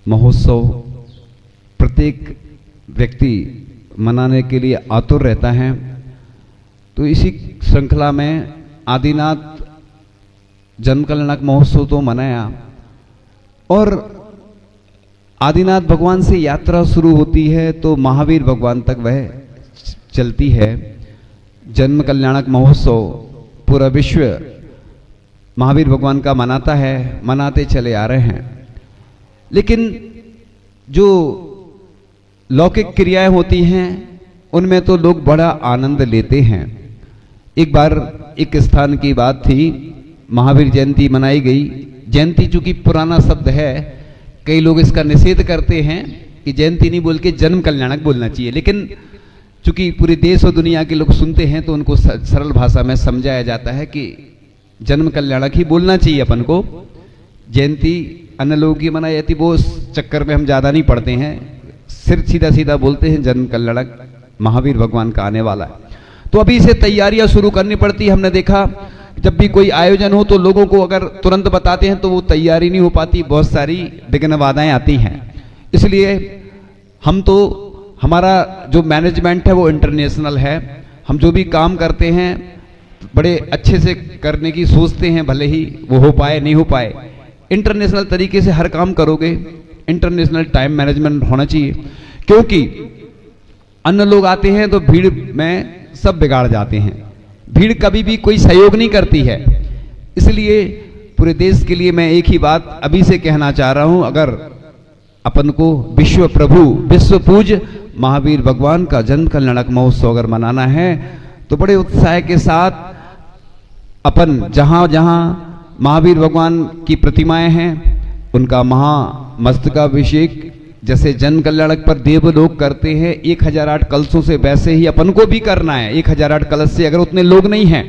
महोत्सव प्रत्येक व्यक्ति मनाने के लिए आतुर रहता है। तो इसी श्रृंखला में आदिनाथ जन्म कल्याणक महोत्सव तो मनाया और आदिनाथ भगवान से यात्रा शुरू होती है तो महावीर भगवान तक वह चलती है। जन्म कल्याणक महोत्सव पूरा विश्व महावीर भगवान का मनाता है, मनाते चले आ रहे हैं। लेकिन जो लौकिक क्रियाएं होती हैं उनमें तो लोग बड़ा आनंद लेते हैं। एक बार एक स्थान की बात थी, महावीर जयंती मनाई गई। जयंती चूंकि पुराना शब्द है, कई लोग इसका निषेध करते हैं कि जयंती नहीं बोल के जन्म कल्याणक बोलना चाहिए, लेकिन चूंकि पूरे देश और दुनिया के लोग सुनते हैं तो उनको सरल भाषा में समझाया जाता है कि जन्म कल्याणक ही बोलना चाहिए अपन को। जयंती अन्य लोगों की मनाई जाती, वो उस चक्कर में हम ज्यादा नहीं पढ़ते हैं, सिर्फ सीधा सीधा बोलते हैं जन्म कल्याणक महावीर भगवान का आने वाला है। तो अभी से तैयारियां शुरू करनी पड़ती। हमने देखा जब भी कोई आयोजन हो तो लोगों को अगर तुरंत बताते हैं तो वो तैयारी नहीं हो पाती, बहुत सारी विघ्न बाधाएं आती हैं। इसलिए हम तो, हमारा जो मैनेजमेंट है वो इंटरनेशनल है। हम जो भी काम करते हैं बड़े अच्छे से करने की सोचते हैं, भले ही वो हो पाए नहीं हो पाए। इंटरनेशनल तरीके से हर काम करोगे, इंटरनेशनल टाइम मैनेजमेंट होना चाहिए, क्योंकि अन्य लोग आते हैं तो भीड़ में सब बिगाड़ जाते हैं। भीड़ कभी भी कोई सहयोग नहीं करती है। इसलिए पूरे देश के लिए मैं एक ही बात अभी से कहना चाह रहा हूं, अगर अपन को विश्व प्रभु विश्व पूज महावीर भगवान का जन्म कल्याणक महोत्सव अगर मनाना है तो बड़े उत्साह के साथ अपन जहां जहां महावीर भगवान की प्रतिमाएं हैं उनका महामस्तकाभिषेक जैसे जन्म कल्याणक पर देवलोग करते हैं 1008 कलशों से, वैसे ही अपन को भी करना है। 1008 कलश से अगर उतने लोग नहीं हैं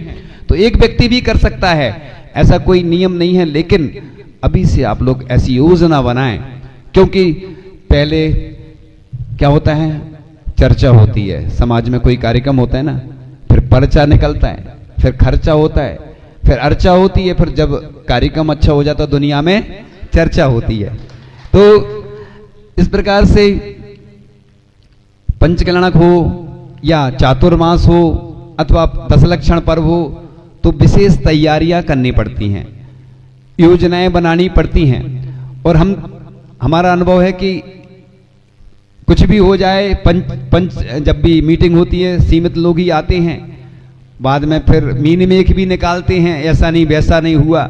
तो एक व्यक्ति भी कर सकता है, ऐसा कोई नियम नहीं है। लेकिन अभी से आप लोग ऐसी योजना बनाएं, क्योंकि पहले क्या होता है, चर्चा होती है, समाज में कोई कार्यक्रम होता है ना, फिर पर्चा निकलता है, फिर खर्चा होता है, फिर अर्चा होती है, फिर जब कार्यक्रम अच्छा हो जाता है दुनिया में चर्चा होती है। तो इस प्रकार से पंचकल्याणक हो या चातुर्मास हो अथवा दशलक्षण पर्व हो तो विशेष तैयारियां करनी पड़ती हैं, योजनाएं बनानी पड़ती हैं। और हमारा अनुभव है कि कुछ भी हो जाए, पंच जब भी मीटिंग होती है सीमित लोग ही आते हैं, बाद में फिर मीन में एक भी निकालते हैं, ऐसा नहीं वैसा नहीं हुआ।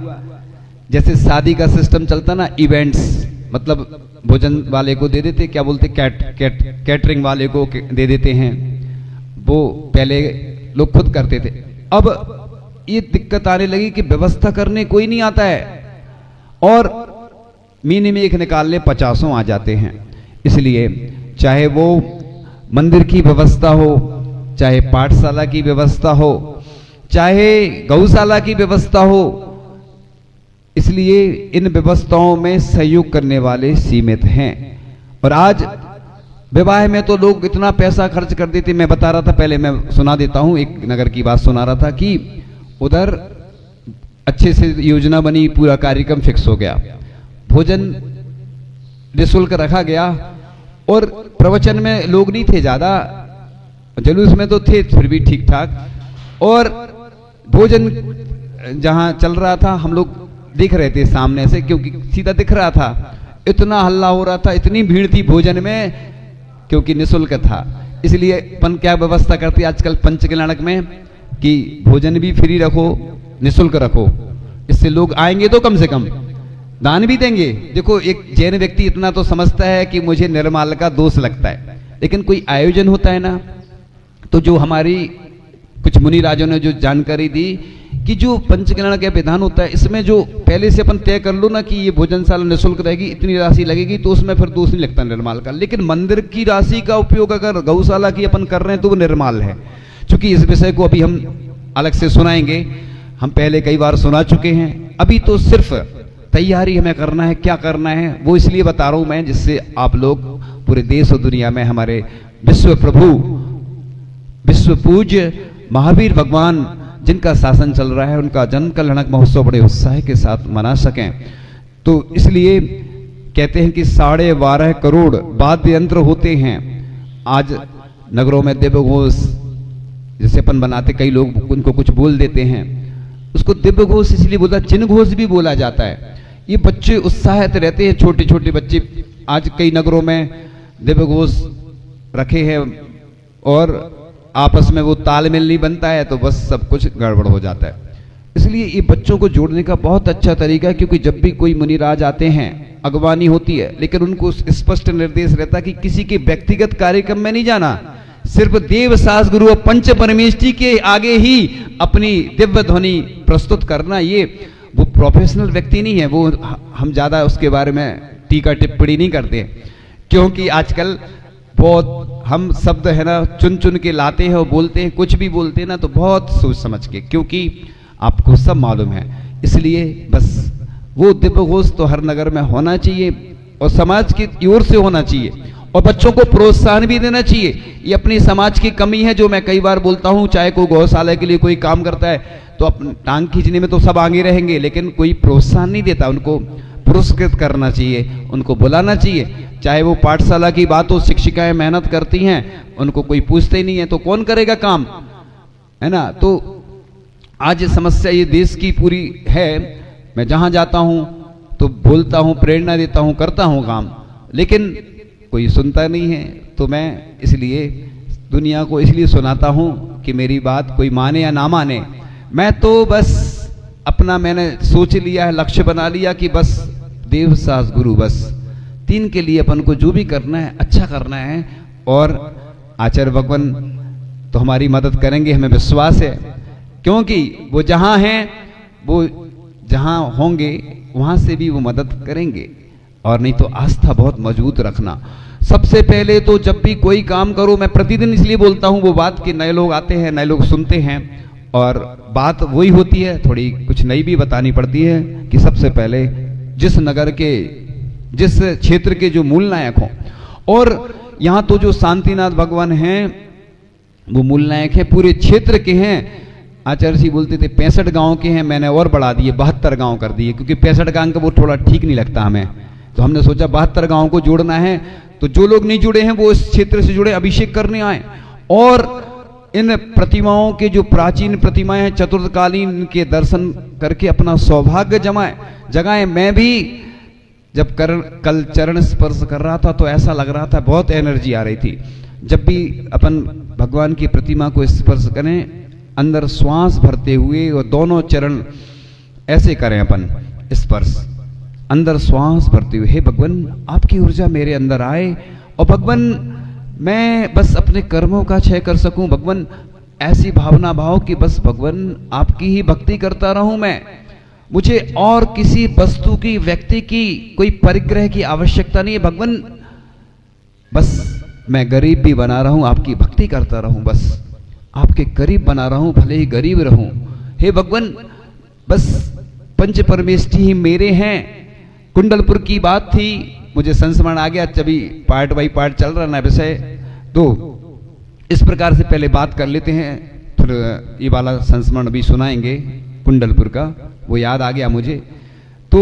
जैसे शादी का सिस्टम चलता ना, इवेंट्स, मतलब भोजन वाले को दे देते, क्या बोलते, कैटरिंग वाले को दे देते हैं, वो पहले लोग खुद करते थे। अब ये दिक्कत आने लगी कि व्यवस्था करने कोई नहीं आता है और मीने में एक निकालने 50 आ जाते हैं। इसलिए चाहे वो मंदिर की व्यवस्था हो, चाहे पाठशाला की व्यवस्था हो, चाहे गौशाला की व्यवस्था हो, इसलिए इन व्यवस्थाओं में सहयोग करने वाले सीमित हैं। और आज विवाह में तो लोग इतना पैसा खर्च कर देते। मैं बता रहा था, पहले मैं सुना देता हूं, एक नगर की बात सुना रहा था कि उधर अच्छे से योजना बनी, पूरा कार्यक्रम फिक्स हो गया, भोजन निःशुल्क रखा गया और प्रवचन में लोग नहीं थे ज्यादा, जुलूस में तो थे फिर भी ठीक ठाक, और भोजन जहां चल रहा था हम लोग दिख रहे थे सामने से, क्योंकि सीधा दिख रहा था। इतना हल्ला हो रहा था, इतनी भीड़ थी भोजन में, क्योंकि निःशुल्क था। इसलिए अपन क्या व्यवस्था करते आजकल पंचकल्याणक में कि भोजन भी फ्री रखो, निःशुल्क रखो, इससे लोग आएंगे तो कम से कम दान भी देंगे। देखो, एक जैन व्यक्ति इतना तो समझता है कि मुझे निर्माल का दोष लगता है, लेकिन कोई आयोजन होता है ना, तो जो हमारी कुछ मुनि राजों ने जो जानकारी दी कि जो पंचकल्याण का विधान होता है, इसमें जो पहले से अपन तय कर लो ना कि ये भोजनशाला निःशुल्क रहेगी, इतनी राशि लगेगी, तो उसमें फिर दोष नहीं लगता निर्माल का। लेकिन मंदिर की राशि का उपयोग अगर गौशाला की अपन कर रहे हैं तो वो निर्माल है। चूंकि इस विषय को अभी हम अलग से सुनाएंगे, हम पहले कई बार सुना चुके हैं, अभी तो सिर्फ तैयारी हमें करना है, क्या करना है वो इसलिए बता रहा हूं मैं, जिससे आप लोग पूरे देश और दुनिया में हमारे विश्व प्रभु विश्व पूज्य महावीर भगवान जिनका शासन चल रहा है, उनका जन्म कल्याणक महोत्सव बड़े उत्साह के साथ मना सकें। तो इसलिए कहते हैं कि 12.5 करोड़ वाद्य यंत्र होते हैं। आज नगरों में दिव्य घोष जैसे अपन बनाते, कई लोग उनको कुछ बोल देते हैं, उसको दिव्य घोष इसलिए बोलता, चिन्ह घोष भी बोला जाता है। ये बच्चे उत्साहित रहते हैं, छोटे छोटे बच्चे। आज कई नगरों में दिव्य घोष रखे हैं और आपस में वो तालमेल नहीं बनता है, तो बस सब कुछ गड़बड़ हो जाता है। इसलिए ये बच्चों को जोड़ने का बहुत अच्छा तरीका है, क्योंकि जब भी कोई मुनिराज आते हैं, अगवानी होती है, लेकिन उनको स्पष्ट निर्देश रहता है कि किसी के व्यक्तिगत कार्यक्रम में नहीं जाना, सिर्फ देव सास गुरु और पंच परमेष्ठी के आगे ही अपनी दिव्य ध्वनि प्रस्तुत करना। ये वो प्रोफेशनल व्यक्ति नहीं है, वो हम ज्यादा उसके बारे में टीका टिप्पणी नहीं करते, क्योंकि आजकल बहुत हम शब्द है ना चुन चुन के लाते हैं और बोलते हैं, कुछ भी बोलते हैं ना तो बहुत सोच समझ के, क्योंकि आपको सब मालूम है। इसलिए बस वो दिव्य घोष तो हर नगर में होना चाहिए और समाज की ओर से होना चाहिए, और बच्चों को प्रोत्साहन भी देना चाहिए। ये अपनी समाज की कमी है, जो मैं कई बार बोलता हूं, चाहे कोई गौशाला के लिए कोई काम करता है तो अपनी टांग खींचने में तो सब आगे रहेंगे, लेकिन कोई प्रोत्साहन नहीं देता। उनको पुरस्कृत करना चाहिए, उनको बुलाना चाहिए। चाहे वो पाठशाला की बात हो, शिक्षिकाएं मेहनत करती हैं, उनको कोई पूछते ही नहीं है, तो कौन करेगा काम, है ना। तो आज समस्या ये देश की पूरी है। मैं जहां जाता हूं तो बोलता हूं, प्रेरणा देता हूं, करता हूं काम, लेकिन कोई सुनता नहीं है। तो मैं इसलिए दुनिया को इसलिए सुनाता हूं कि मेरी बात कोई माने या ना माने, मैं तो बस अपना मैंने सोच लिया है, लक्ष्य बना लिया कि बस देव सास गुरु, बस 3 के लिए अपन को जो भी करना है अच्छा करना है, और आचार्य भगवान तो हमारी मदद करेंगे, हमें विश्वास है, क्योंकि वो जहां हैं, वो जहां होंगे वहां से भी वो मदद करेंगे। और नहीं तो आस्था बहुत मजबूत रखना। सबसे पहले तो जब भी कोई काम करो, मैं प्रतिदिन इसलिए बोलता हूं वो बात कि नए लोग आते हैं, नए लोग सुनते हैं, और बात वही होती है, थोड़ी कुछ नई भी बतानी पड़ती है कि सबसे पहले जिस नगर के, जिस क्षेत्र के जो मूल नायक हों, और यहां तो जो शांतिनाथ भगवान हैं वो मूल नायक हैं, पूरे क्षेत्र के हैं। आचार्य जी बोलते थे 65 गांव के हैं, मैंने और बढ़ा दिए, 72 गांव कर दिए, क्योंकि 65 गांव का वो थोड़ा ठीक नहीं लगता हमें, तो हमने सोचा 72 गांव को जोड़ना है। तो जो लोग नहीं जुड़े हैं वो इस क्षेत्र से जुड़े, अभिषेक करने आए, और इन प्रतिमाओं के जो प्राचीन प्रतिमाएं हैं चतुर्थकालीन के दर्शन करके अपना सौभाग्य जगाएं। मैं भी जब कल चरण स्पर्श कर रहा था तो ऐसा लग रहा था, बहुत एनर्जी आ रही थी। जब भी अपन भगवान की प्रतिमा को स्पर्श करें, अंदर श्वास भरते हुए, और दोनों चरण ऐसे करें अपन स्पर्श, अंदर श्वास भरते हुए, हे भगवान आपकी ऊर्जा मेरे अंदर आए, और भगवान मैं बस अपने कर्मों का क्षय कर सकूं। भगवान ऐसी भावना भाव कि बस भगवान आपकी ही भक्ति करता रहूं मैं, मुझे और किसी वस्तु की, व्यक्ति की, कोई परिग्रह की आवश्यकता नहीं है। भगवान बस मैं गरीब भी बना रहूं, आपकी भक्ति करता रहूं, बस आपके करीब बना रहूं, भले ही गरीब रहूं। हे भगवान बस पंच परमेष्ठी ही मेरे हैं। कुंडलपुर की बात थी, मुझे संस्मरण आ गया, तभी पार्ट बाई पार्ट चल रहा ना विषय, तो इस प्रकार से पहले बात कर लेते हैं, फिर ये वाला संस्मरण भी सुनाएंगे कुंडलपुर का, वो याद आ गया मुझे। तो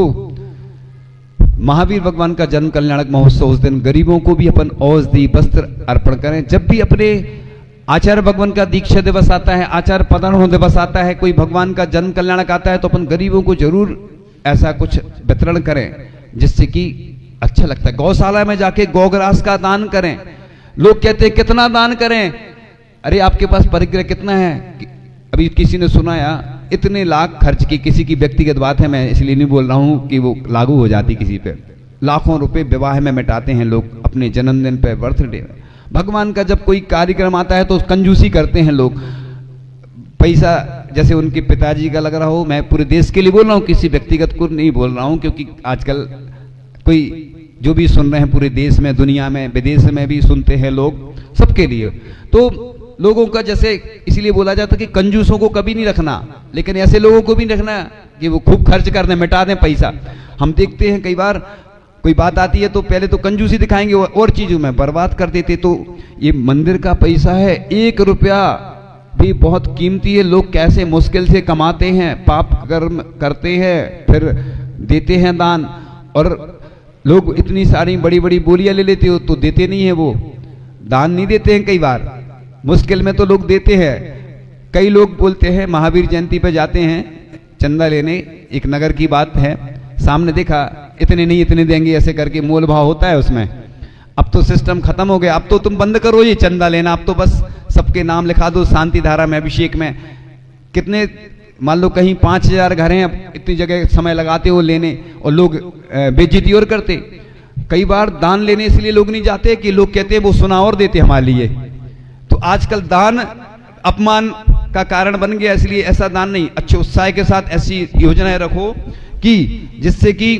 महावीर भगवान का जन्म कल्याणक महोत्सव, उस दिन गरीबों को भी अपन औषधि वस्त्र अर्पण करें। जब भी अपने आचार्य भगवान का दीक्षा दिवस आता है, आचार्य पदारोहण दिवस आता है, कोई भगवान का जन्म कल्याणक आता है, तो अपन गरीबों को जरूर ऐसा कुछ वितरण करें जिससे कि अच्छा लगता है। गौशाला में जाके गौग्रास का दान करें। लोग कहते हैं कितना दान करें, अरे आपके पास परिग्रह कितना है? अभी किसी ने सुनाया इतने लाख खर्च की, किसी की व्यक्तिगत बात है, मैं इसलिए नहीं बोल रहा हूं कि वो लागू हो जाती किसी पे। लाखों रुपए विवाह में मिटाते हैं लोग, अपने जन्मदिन पे, बर्थडे। भगवान का जब कोई कार्यक्रम आता है तो कंजूसी करते हैं लोग, पैसा जैसे उनके पिताजी का लग रहा हो। मैं पूरे देश के लिए बोल रहा हूँ, किसी व्यक्तिगत को नहीं बोल रहा हूँ, क्योंकि आजकल कोई जो भी सुन रहे हैं पूरे देश में, दुनिया में, विदेश में भी सुनते हैं लोग, सबके लिए। तो लोगों का जैसे इसलिए बोला जाता कि कंजूसों को कभी नहीं रखना, लेकिन ऐसे लोगों को भी नहीं रखना कि वो खूब खर्च कर दें, मिटा दें पैसा। हम देखते हैं कई बार कोई बात आती है तो पहले तो कंजूसी दिखाएंगे और चीजों में बर्बाद कर देते। तो ये मंदिर का पैसा है, 1 रुपया भी बहुत कीमती है। लोग कैसे मुश्किल से कमाते हैं, पाप कर्म करते हैं, फिर देते हैं दान। और लोग इतनी सारी बड़ी बड़ी बोलियां ले लेते हो तो देते नहीं है, वो दान नहीं देते हैं। कई बार मुश्किल में तो लोग देते हैं। कई लोग बोलते हैं महावीर जयंती पे जाते हैं चंदा लेने, एक नगर की बात है, सामने देखा इतने नहीं इतने देंगे ऐसे करके मोल भाव होता है उसमें। अब तो सिस्टम खत्म हो गया, अब तो तुम बंद करो ये चंदा लेना, अब तो बस सबके नाम लिखा दो शांति धारा में, अभिषेक में। कितने मान लो कहीं 5000 घर हैं, अब इतनी जगह समय लगाते हो लेने और लोग बेइज्जती और करते। कई बार दान लेने इसलिए लोग नहीं जाते कि लोग कहते हैं वो सुना और देते हमारे लिए। तो आजकल दान अपमान का कारण बन गया, इसलिए ऐसा दान नहीं, अच्छे उत्साह के साथ ऐसी योजनाएं रखो कि जिससे कि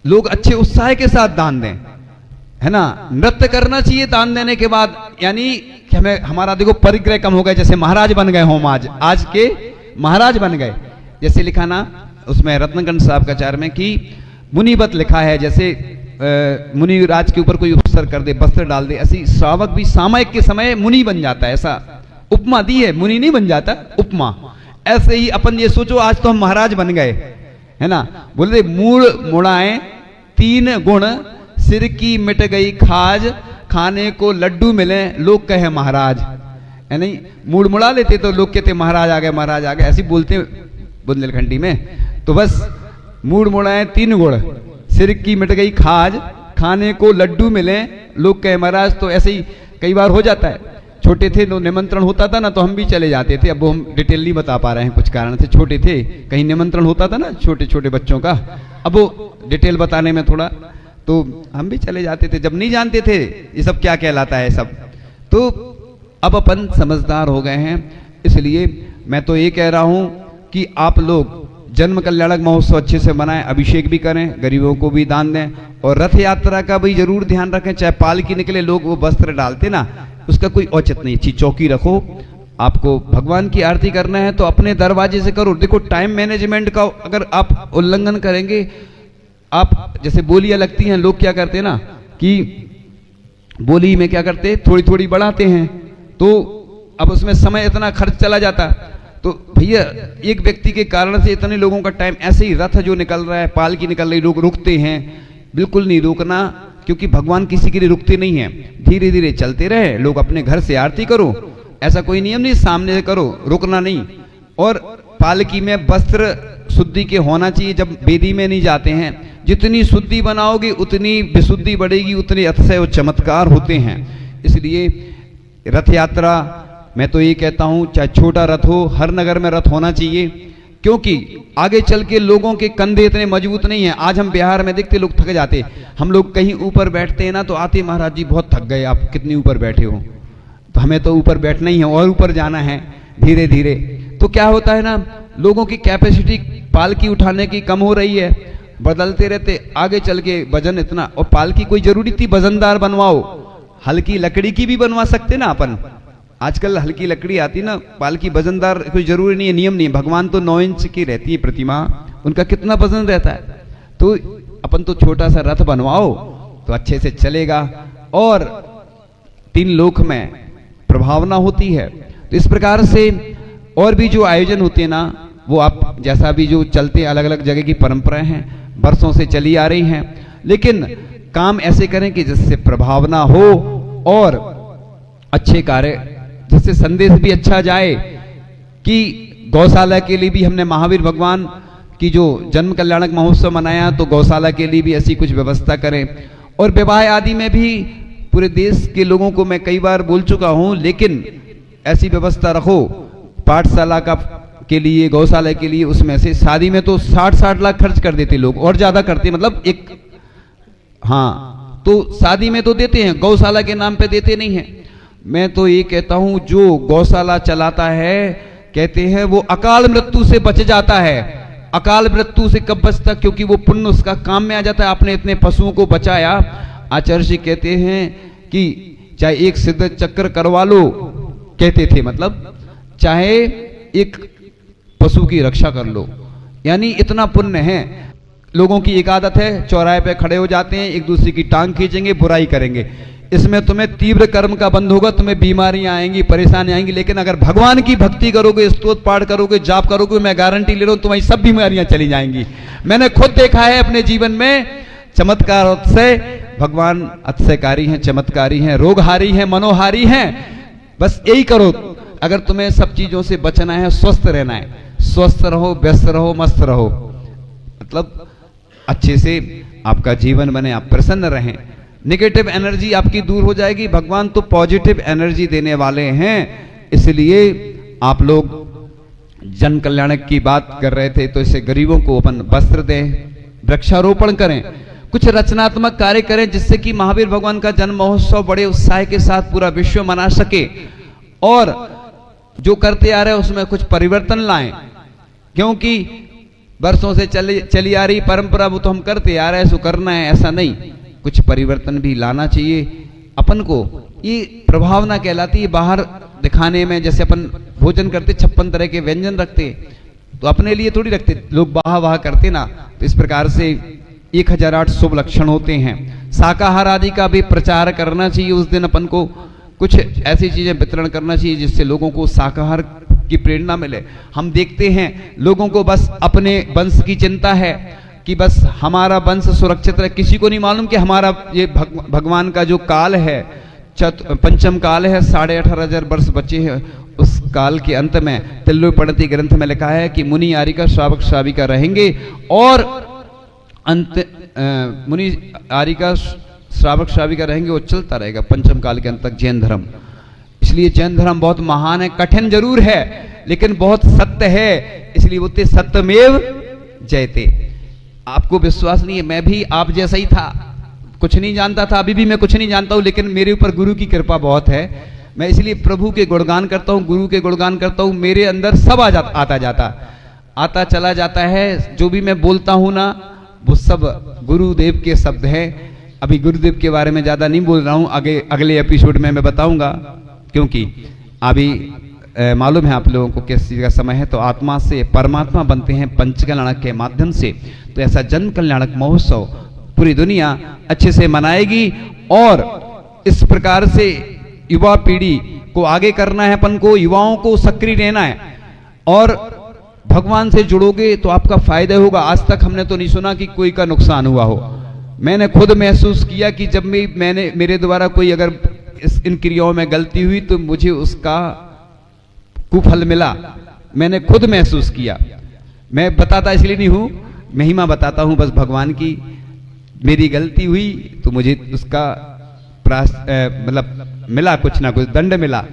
लोग अच्छे उत्साह के साथ दान दें, है ना। नृत्य करना चाहिए दान देने के बाद, यानी कि हमें हमारा देखो परिग्रह कम हो गए, जैसे महाराज बन गए हम, आज के महाराज बन गए। जैसे लिखा ना उसमें रत्नगंज साहब का चार में कि मुनिबत लिखा है, जैसे मुनि राज के ऊपर कोई उपसर कर दे, वस्त्र डाल दे, ऐसी श्रावक भी सामयिक के समय मुनि बन जाता है, ऐसा उपमा दी है, मुनि नहीं बन जाता, उपमा। ऐसे ही अपन ये सोचो आज तो हम महाराज बन गए, है ना। बोले मूड़ मुड़ाए 3 गुण, सिर की मिट गई खाज, खाने को लड्डू मिले लोग कहे महाराज, है नहीं। मूड मुड़ा लेते तो लोग कहते महाराज आ गए महाराज आ गए, ऐसे बोलते बुंदेलखंडी में। तो बस मूड मुड़ाए 3 गुण, सिर की मिट गई खाज, खाने को लड्डू मिले लोग कहे महाराज। तो ऐसे ही कई बार हो जाता है। छोटे थे तो निमंत्रण होता था ना तो हम भी चले जाते थे, अब वो हम डिटेल नहीं बता पा रहे हैं कुछ कारण से, छोटे थे कहीं निमंत्रण होता था ना छोटे छोटे बच्चों का, अब वो डिटेल बताने में थोड़ा, तो हम भी चले जाते थे, जब नहीं जानते थे ये सब क्या कहलाता है सब। तो अब अपन समझदार हो गए हैं, इसलिए मैं तो ये कह रहा हूं कि आप लोग जन्म कल्याणक महोत्सव अच्छे से मनाएं, अभिषेक भी करें, गरीबों को भी दान दें, और रथ यात्रा का भी जरूर ध्यान रखें। चाहे पालकी निकले लोग वो वस्त्र डालते ना, उसका कोई औचित्य नहीं, अच्छी चौकी रखो। आपको भगवान की आरती करना है तो अपने दरवाजे से करो। देखो टाइम मैनेजमेंट का अगर आप उल्लंघन करेंगे, आप जैसे बोलियां लगती हैं, लोग क्या करते हैं ना कि बोली में क्या करते थोड़ी थोड़ी बढ़ाते हैं, तो अब उसमें समय इतना खर्च चला जाता। तो भैया एक व्यक्ति के कारण से इतने लोगों का टाइम, ऐसे ही रथ जो निकल रहा है, पालकी निकल रही, लोग रुकते हैं, बिल्कुल नहीं रुकना, क्योंकि भगवान किसी के लिए रुकते नहीं है। धीरे धीरे चलते रहे, लोग अपने घर से आरती करो, ऐसा कोई नियम नहीं, सामने से करो, रुकना नहीं। और पालकी में वस्त्र शुद्धि के होना चाहिए, जब वेदी में नहीं जाते हैं। जितनी शुद्धि बनाओगे उतनी विशुद्धि बढ़ेगी, उतने अतिशय और चमत्कार होते हैं। इसलिए रथ यात्रा, मैं तो ये कहता हूं चाहे छोटा रथ हो, हर नगर में रथ होना चाहिए, क्योंकि आगे चल के लोगों के कंधे इतने मजबूत नहीं है। आज हम बिहार में देखते लोग थक जाते, हम लोग कहीं ऊपर बैठते हैं ना तो आते महाराज जी बहुत थक गए, आप कितनी ऊपर बैठे हो। तो हमें तो ऊपर बैठना ही है और ऊपर जाना है धीरे धीरे। तो क्या होता है ना, लोगों की कैपेसिटी पालकी उठाने की कम हो रही है, बदलते रहते, आगे चल के वजन इतना, और पालकी कोई जरूरी थी वजनदार बनवाओ, हल्की लकड़ी की भी बनवा सकते ना अपन। आजकल हल्की लकड़ी आती ना, पालकी वजनदार कोई जरूरी नहीं है, नियम नहीं है। भगवान तो 9 इंच की रहती है प्रतिमा, उनका कितना वजन रहता है। तो अपन तो छोटा सा रथ बनवाओ तो अच्छे से चलेगा और 3 लोक में प्रभावना होती है। तो इस प्रकार से और भी जो आयोजन होते हैं ना, वो आप जैसा भी जो चलते अलग अलग जगह की परंपराएं हैं, वर्षों से चली आ रही हैं, लेकिन काम ऐसे करें कि जिससे प्रभावना हो और अच्छे कार्य, जिससे संदेश भी अच्छा जाए। कि गौशाला के लिए भी हमने महावीर भगवान की जो जन्म कल्याणक महोत्सव मनाया, तो गौशाला के लिए भी ऐसी कुछ व्यवस्था करें। और विवाह आदि में भी पूरे देश के लोगों को मैं कई बार बोल चुका हूं, लेकिन ऐसी व्यवस्था रखो पाठशाला का के लिए, गौशाला के लिए। उसमें से शादी में तो 60-60 लाख खर्च कर देते लोग, और ज्यादा करते, मतलब एक, हाँ तो शादी में तो देते हैं, गौशाला के नाम पे देते नहीं हैं। मैं तो ये कहता हूं जो गौशाला चलाता है, कहते हैं वो अकाल मृत्यु से बच जाता है। अकाल मृत्यु से कब बचता, क्योंकि वो पुण्य उसका काम में आ जाता है, आपने इतने पशुओं को बचाया। आचार्य जी कहते हैं कि चाहे एक सिद्ध चक्र करवा लो, कहते थे, मतलब चाहे एक पशु की रक्षा कर लो, यानी इतना पुण्य है। लोगों की एक आदत है, चौराहे पे खड़े हो जाते हैं, एक दूसरे की टांग खींचेंगे, बुराई करेंगे। इसमें तुम्हें तीव्र कर्म का बंध होगा, तुम्हें बीमारियां आएंगी, परेशानी आएंगी। लेकिन अगर भगवान की भक्ति करोगे, स्तोत्र पाठ करोगे, जाप करोगे, मैं गारंटी ले रहा हूं तुम्हारी सब बीमारियां चली जाएंगी। मैंने खुद देखा है अपने जीवन में, चमत्कार अतिशय, भगवान अतिशयकारी हैं, चमत्कारी हैं, रोगहारी हैं, मनोहारी हैं। बस यही करो। अगर तुम्हें सब चीजों से बचना है, स्वस्थ रहना है, स्वस्थ रहो, व्यस्त रहो, मस्त रहो, मतलब अच्छे से आपका जीवन बने, आप प्रसन्न रहें, नेगेटिव एनर्जी आपकी दूर हो जाएगी। भगवान तो पॉजिटिव एनर्जी देने वाले हैं। इसलिए आप लोग जन कल्याण की बात कर रहे थे, तो इससे गरीबों को अपन वस्त्र दें, वृक्षारोपण करें, कुछ रचनात्मक कार्य करें, जिससे कि महावीर भगवान का जन्म महोत्सव बड़े उत्साह के साथ पूरा विश्व मना सके। और जो करते आ रहे हैं उसमें कुछ परिवर्तन लाएं, क्योंकि वर्षों से चली आ रही परंपरा वो तो हम करते आ रहे हैं, सो करना है ऐसा नहीं, कुछ परिवर्तन भी लाना चाहिए अपन को। ये प्रभावना कहलाती है बाहर दिखाने में। जैसे अपन भोजन करते 56 तरह के व्यंजन रखते, तो अपने लिए थोड़ी रखते, लोग वाह वाह करते ना। तो इस प्रकार से 1008 शुभ लक्षण होते हैं। शाकाहार आदि का भी प्रचार करना चाहिए। उस दिन अपन को कुछ ऐसी चीजें वितरण करना चाहिए जिससे लोगों को शाकाहार की प्रेरणा मिले। हम देखते हैं लोगों को बस अपने वंश की चिंता है कि बस हमारा वंश सुरक्षित रहे। किसी को नहीं मालूम कि हमारा ये भगवान का जो काल है, पंचम काल है, 18,500 वर्ष बचे हैं। उस काल के अंत में तिल्लोपनिषद ग्रंथ में लिखा है कि मुनि आरिका श्रावक श्राविका रहेंगे, और अंत मुनि आरिका श्रावक श्राविका रहेंगे, वो चलता रहेगा पंचम काल के अंत तक जैन धर्म। इसलिए जैन धर्म बहुत महान है, कठिन जरूर है लेकिन बहुत सत्य है। इसलिए बोलते सत्यमेव जयते। आपको विश्वास नहीं है, मैं भी आप जैसा ही था, कुछ नहीं जानता था, अभी भी मैं कुछ नहीं जानता हूं, लेकिन मेरे ऊपर गुरु की कृपा बहुत है। मैं इसलिए प्रभु के गुणगान करता हूं, गुरु के गुणगान करता हूं। मेरे अंदर सब आता चला जाता है। जो भी मैं बोलता हूं ना, वो सब गुरुदेव के शब्द हैं। अभी गुरुदेव के बारे में ज्यादा नहीं बोल रहा हूं, अगले एपिसोड में मैं बताऊंगा, क्योंकि अभी मालूम है आप लोगों को किस चीज का समय है। तो आत्मा से परमात्मा बनते हैं पंचकल्याणक के माध्यम से। तो ऐसा जन कल्याणक महोत्सव पूरी दुनिया अच्छे से मनाएगी, और इस प्रकार से युवा पीढ़ी को आगे करना है। अपन को युवाओं को सक्रिय रहना है, और भगवान से जुड़ोगे तो आपका फायदा होगा। आज तक हमने तो नहीं सुना कि कोई का नुकसान हुआ हो। मैंने खुद महसूस किया कि जब भी मेरे द्वारा कोई अगर इन क्रियाओं में गलती हुई तो मुझे उसका कुफल मिला। मैंने खुद महसूस किया। मैं बताता इसलिए नहीं हूं, महिमा बताता हूं बस भगवान की। मेरी गलती हुई तो मुझे उसका मतलब मिला, कुछ ना कुछ दंड मिला।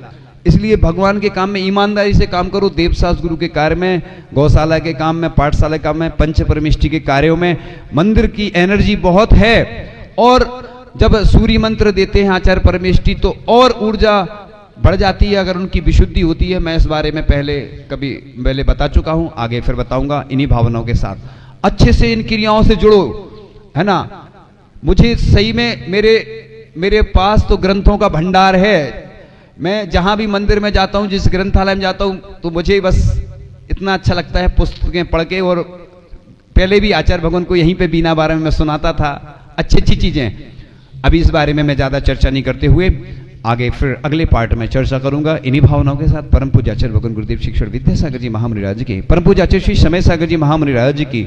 इसलिए भगवान के काम में ईमानदारी से काम करो। देवशास्त्र गुरु के कार्य में, गौशाला के काम में, पाठशाला के काम में, पंच परमिष्टि के कार्यों में मंदिर की एनर्जी बहुत है। और जब सूर्य मंत्र देते हैं आचार्य परमिष्टि, तो और ऊर्जा बढ़ जाती है अगर उनकी विशुद्धि होती है। मैं इस बारे में पहले बता चुका हूं, आगे फिर बताऊंगा। इन्हीं भावनाओं के साथ अच्छे से इन क्रियाओं से जुड़ो, है ना। मुझे सही में मेरे पास तो ग्रंथों का भंडार है। मैं जहां भी मंदिर में जाता हूं, जिस ग्रंथालय में जाता हूं, तो मुझे बस इतना अच्छा लगता है पुस्तकें पढ़ के। और पहले भी आचार्य भगवान को यहीं पे बीना बारे में मैं सुनाता था, अच्छी चीजें। अभी इस बारे में मैं ज्यादा चर्चा नहीं करते हुए आगे फिर अगले पार्ट में चर्चा करूंगा। इन्हीं भावनाओं के साथ परम पूज्य आचार्य भगवान गुरुदेव शिक्षण विद्यासागर जी महामुनि राज की, परम पूज्य आचार्य श्री समय सागर जी महामुनि राज की।